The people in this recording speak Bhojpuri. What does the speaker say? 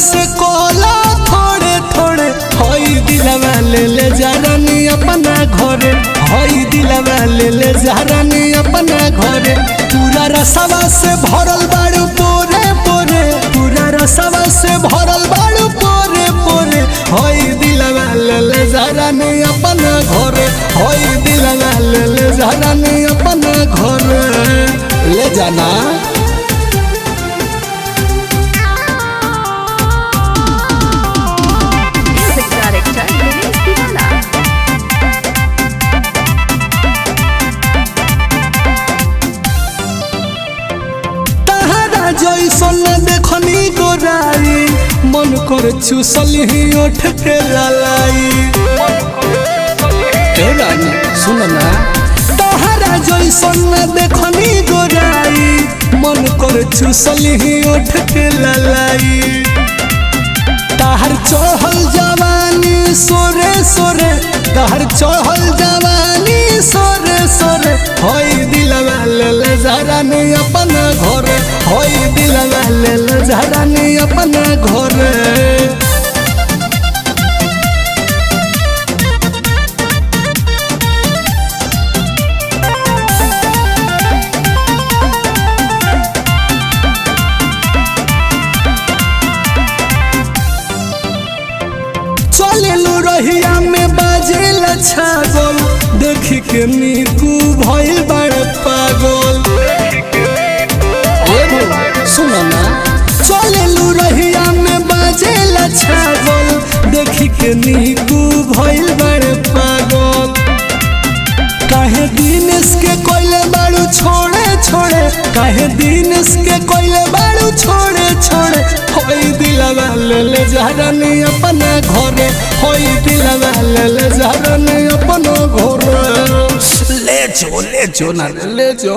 से कोला थोड़े थोड़े होई दिलवा ले जारानी अपना घरे होई दिलवा ले जारानी अपना घरे पूरा रसवा से भरल बाड़ू पोरे पोरे पूरा रसवा से भरल बाड़ू पोरे पोरे होई दिलवा ले जारानी अपना घरे होई दिलवा ले जारानी अपना घरे ले जाना। जैसन देखनी गोराई मन कर चुसली ओठ के लालाई सुन ना तहरा जैसन देखनी गोराई मन कर चुसली ओठ के लालाई तहर चढ़ल जवानी सोरे सोरे तहर चढ़ल जवानी सोरे सोरे होई दिलवा ले जारानी अपना घरे होई दिलवा ले जारानी अपना घरे। चलेलू रहिया में बाजेल छागल देखी के नीकू भइल बड़ पागल सुन ना चलेलू रहिया में बाजेल छागल देखी के नीकू भइल बड़ पागल काहे दिनेश के कोइले बाड़ू छोड़े छोड़े काहे दिनेश के कोइले बाड़ू छोड़े छोड़े होई दिलवा ले जारानी अपना घरे होई दिलवा ले जारानी अपना घरे ले जो ना ले जो।